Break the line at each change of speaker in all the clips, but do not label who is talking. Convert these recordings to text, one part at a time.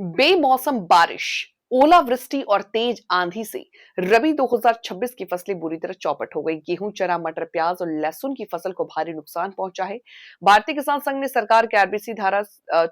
बेमौसम बारिश, ओलावृष्टि और तेज आंधी से रबी 2026 की फसलें बुरी तरह चौपट हो गई। गेहूं, चना, मटर, प्याज और लहसुन की फसल को भारी नुकसान पहुंचा है। भारतीय किसान संघ ने सरकार के आरबीसी धारा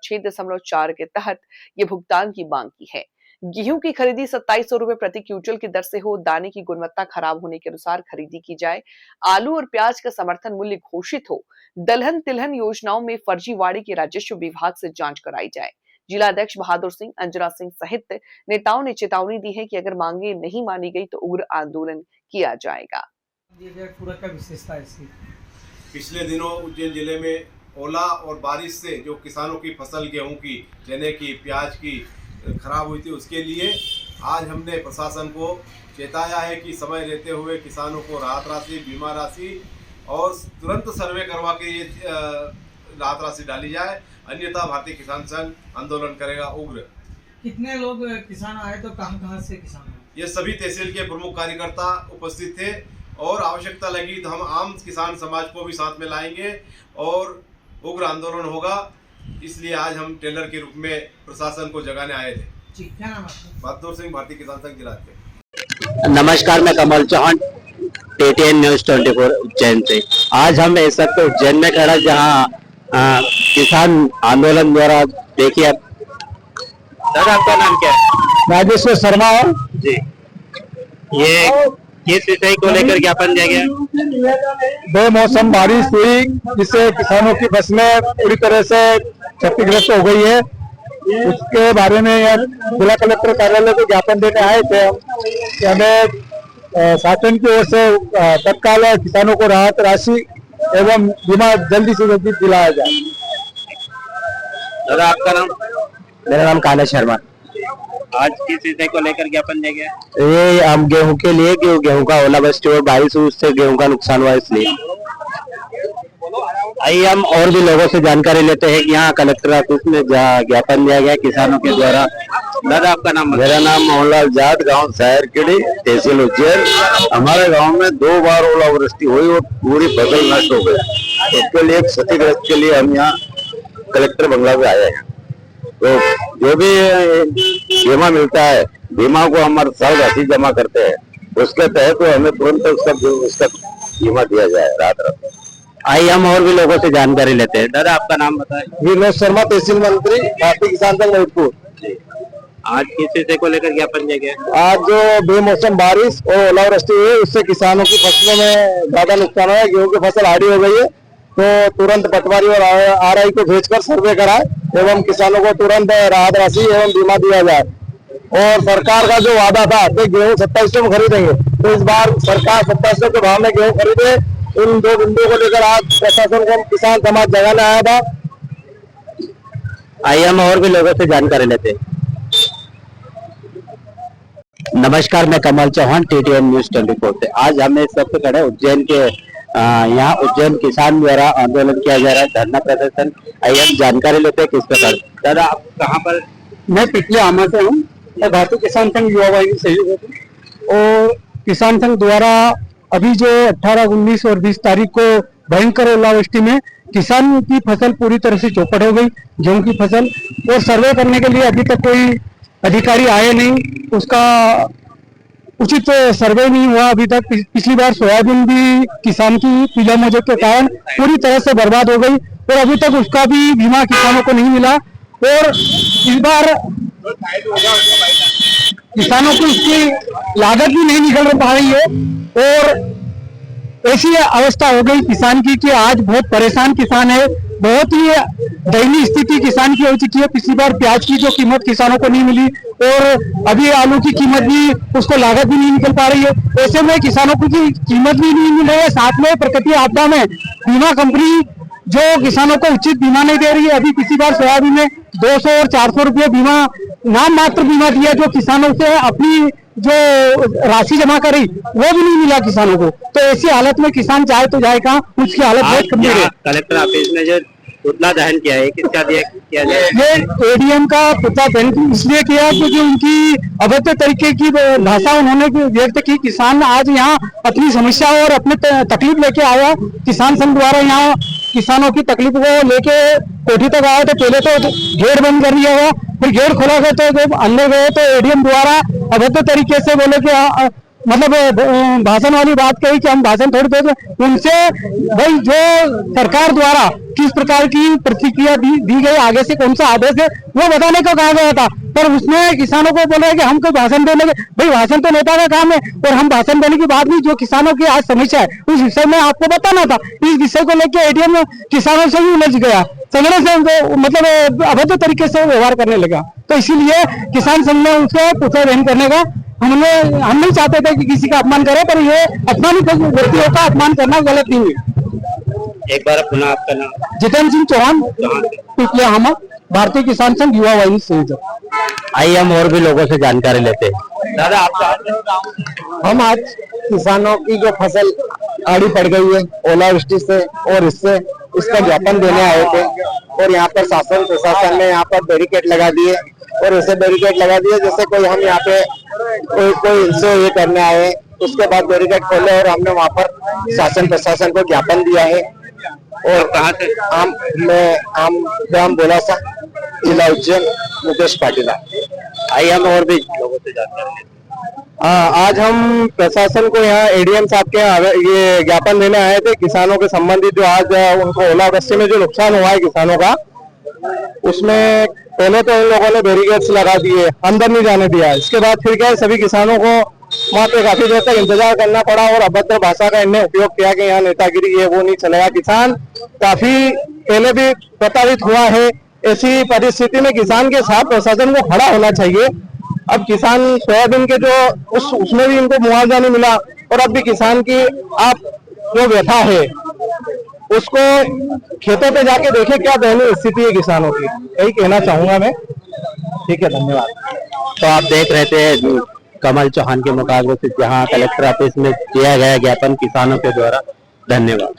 6.4 के तहत ये भुगतान की मांग की है। गेहूं की खरीदी 2700 रुपए प्रति क्विंटल की दर से हो, दाने की गुणवत्ता खराब होने के अनुसार खरीदी की जाए। आलू और प्याज का समर्थन मूल्य घोषित हो। दलहन तिलहन योजनाओं में फर्जीवाड़े की राजस्व विभाग से जांच कराई जाए। जिला अध्यक्ष बहादुर सिंह, अंजना सिंह सहित नेताओं ने चेतावनी दी है कि अगर मांगे नहीं मानी गई तो उग्र आंदोलन किया जाएगा।
पिछले दिनों उज्जैन जिले में ओला और बारिश से जो किसानों की फसल गेहूं की, चने की, प्याज की खराब हुई थी, उसके लिए आज हमने प्रशासन को चेताया है कि समय रहते हुए किसानों को राहत राशि, बीमा राशि और तुरंत सर्वे करवा के ये राहत राशि डाली जाए, अन्यथा भारतीय किसान संघ आंदोलन करेगा उग्र।
कितने लोग किसान आए तो कहां से किसान आए?
ये सभी तहसील के प्रमुख कार्यकर्ता उपस्थित थे और आवश्यकता लगी तो हम आम किसान समाज को भी साथ में लाएंगे और उग्र आंदोलन होगा। इसलिए आज हम टेलर के रूप में प्रशासन को जगाने आए थे।
क्या नाम है?
बहादुर सिंह, भारतीय किसान संघ जिला अध्यक्ष।
नमस्कार, मैं कमल चौहान, टीटीएन न्यूज 24 उज्जैन से। आज हम इस वक्त उज्जैन में खड़ा जहां किसान आंदोलन द्वारा, देखिए दादा आपका नाम क्या है?
राजेश्वर शर्मा
जी। ये किस विषय को लेकर ज्ञापन दिया गया?
बेमौसम बारिश हुई जिससे किसानों की फसलें पूरी तरह से क्षतिग्रस्त हो गई है। उसके बारे में जिला कलेक्टर कार्यालय को ज्ञापन देने आए थे हम कि हमें शासन की ओर से तत्काल किसानों को राहत राशि एवं बीमा जल्दी से जल्दी दिलाया जाए।
दादा आपका नाम?
मेरा नाम काला शर्मा।
आज किस विषय को लेकर ज्ञापन दिया गया?
ये हम गेहूं के लिए, गेहूं का ओलावृष्टि और बारिश हुई उससे गेहूं का नुकसान हुआ, इसलिए।
आइए हम और भी लोगों से जानकारी लेते हैं कि यहाँ कलेक्टर ऑफिस में ज्ञापन दिया गया किसानों के द्वारा। दादा आपका नाम?
मेरा नाम मोहनलाल जाट, गांव सायरखेड़ी, तहसील उज्जैन। हमारे गांव में 2 बार ओलावृष्टि हुई और पूरी फसल नष्ट हो गई। इसके लिए क्षतिग्रस्त के लिए हम यहाँ कलेक्टर बंगला पे आए हैं। तो जो भी बीमा मिलता है, बीमा को हमारे साल राशि जमा करते हैं, उसके तहत तो हमें तुरंत उसका बीमा दिया जाए रात।
आइए हम और भी लोगों से जानकारी लेते हैं। दादा आपका नाम बताएं?
विनोद शर्मा, तहसील मंत्री, भारतीय किसान संघ महिदपुर।
आज किस विषय को लेकर ज्ञापन दिया गया?
आज जो बेमौसम बारिश और ओलावृष्टि हुई उससे किसानों की फसलों में ज्यादा नुकसान हुआ है। गेहूं की फसल आड़ी हो गई है, तो तुरंत पटवारी और आरआई को भेजकर सर्वे कराए एवं किसानों को तुरंत राहत राशि एवं बीमा दिया जाए। और सरकार का जो वादा था कि गेहूं 2700 में खरीदेंगे, तो इस बार सरकार 2700 के भाव में गेहूं खरीदे। इन 2 बिंदुओं को लेकर आज प्रशासन को किसान समाज जगाने आया था।
आइए हम और भी लोगों से जानकारी लेते हैं। नमस्कार, मैं कमल चौहान, टीटीएन न्यूज 24 से। आज हमें इस वक्त खड़े उज्जैन के यहाँ उज्जैन किसान द्वारा आंदोलन किया जा रहा है, धरना प्रदर्शन। आइए हम जानकारी लेते हैं किस प्रकार। दादा आप कहाँ पर?
मैं पिछले आमा से हूँ और भारतीय किसान संघ युवा वाहिनी सहयोग और किसान संघ द्वारा अभी जो 18, 19 और 20 तारीख को भयंकर ओलावृष्टि में किसान की फसल पूरी तरह से चौपट हो गई, गेहूं की फसल। और सर्वे करने के लिए अभी तक कोई अधिकारी आए नहीं, उसका उचित सर्वे नहीं हुआ अभी तक। पिछली बार सोयाबीन भी किसान की पीला मोजे के कारण पूरी तरह से बर्बाद हो गई और अभी तक उसका भी बीमा किसानों को नहीं मिला। और इस बार किसानों को उसकी लागत भी नहीं निकल पा रही है और ऐसी अवस्था हो गई किसान की कि आज बहुत परेशान किसान है। बहुत ही दयनीय स्थिति किसान की हो चुकी है। पिछली बार प्याज की जो कीमत किसानों को नहीं मिली और अभी आलू की कीमत भी, उसको लागत भी नहीं निकल पा रही है। ऐसे में किसानों को की कीमत भी नहीं मिल रही है। साथ में प्राकृतिक आपदा में बीमा कंपनी जो किसानों को उचित बीमा नहीं दे रही है। अभी पिछली बार सोयाबीन में 200 और 400 रुपये बीमा, नाम मात्र बीमा दिया, जो किसानों से अपनी जो राशि जमा करी वो भी नहीं मिला किसानों को। तो ऐसी हालत में किसान चाहे तो जाए कहाँ, उसकी हालत बहुत गंभीर है।
कलेक्टर ऑफिस में जो पुतला दहन किया है, किसका किया जाए?
ये एडीएम का पुतला दहन इसलिए किया क्योंकि उनकी अभद्र तरीके की भाषा उन्होंने व्यक्त की। किसान आज यहाँ अपनी समस्या और अपने तकलीफ लेके आया। किसान संघ द्वारा यहाँ किसानों की तकलीफ को लेके कोठी तक आया, तो पहले तो गेट बंद कर दिया हुआ, फिर गेट खोला गया तो जब अंदर गए तो एडीएम द्वारा अभद्र तरीके से बोले कि मतलब भाषण वाली बात कही कि हम भाषण थोड़ी देते। उनसे भाई जो सरकार द्वारा किस प्रकार की प्रतिक्रिया दी गई, आगे से कौन सा आदेश है वो बताने को कहा गया था, पर उसमें किसानों को बोला कि हमको भाषण देने के, भाई भाषण तो नेता का काम है और हम भाषण देने की बात नहीं, जो किसानों की आज समस्या है उस विषय में आपको बताना था। इस विषय को लेकर एडीएम किसानों से ही उलझ गया, संगठन से मतलब अभद्र तरीके से व्यवहार करने लगा। तो इसीलिए किसान संघ ने उसको पुतला करने का हम नहीं चाहते थे कि किसी का अपमान करे, पर ये अपमानित व्यक्तियों का अपमान करना गलत नहीं है।
एक बार पुनः आपका नाम?
जितेंद्र सिंह चौहान, पिपले हामा, भारतीय किसान संघ युवा वाहिनी संयोजक।
आइए हम और भी लोगों से जानकारी लेते हैं। दादा आपका?
हम आज किसानों की जो फसल आड़ी पड़ गई है ओलावृष्टि से और इसका ज्ञापन देने आए थे, और यहाँ पर शासन प्रशासन ने यहाँ पर बैरिकेड लगा दिए और ऐसे बैरिकेड लगा दिए जैसे कोई हम यहाँ पे कोई इनसे ये करने आए। उसके बाद बैरिकेड खोले और हमने वहाँ पर शासन प्रशासन को ज्ञापन दिया है। और
कहाँ से?
हम ग्राम बोलासा, जिला उज्जैन, मुकेश पाटिल।
आइए हम और भी लोगों से जानकारी लेते हैं।
आज हम प्रशासन को यहाँ एडीएम साहब के ये ज्ञापन देने आए थे किसानों के संबंधित, जो आज उनको ओलावृष्टि में जो नुकसान हुआ है किसानों का, उसमें पहले तो इन लोगों ने बैरिकेड्स लगा दिए, अंदर नहीं जाने दिया। इसके बाद फिर क्या है, सभी किसानों को वहाँ पे काफी देर तक इंतजार करना पड़ा और अभद्र भाषा का इन्हें उपयोग किया कि यहाँ नेतागिरी ये वो नहीं चलेगा। किसान काफी पहले भी प्रताड़ित हुआ है। ऐसी परिस्थिति में किसान के साथ प्रशासन को खड़ा होना चाहिए। अब किसान सोयाबीन के जो उसमें भी इनको मुआवजा नहीं मिला, और अब भी किसान की आप जो व्यथा है उसको खेतों पे जाके देखे क्या दयनीय स्थिति है किसानों की, यही कहना चाहूंगा मैं। ठीक है, धन्यवाद।
तो आप देख रहे थे कमल चौहान के मुकाबले से जहां कलेक्टर ऑफिस में किया गया ज्ञापन किसानों के द्वारा। धन्यवाद।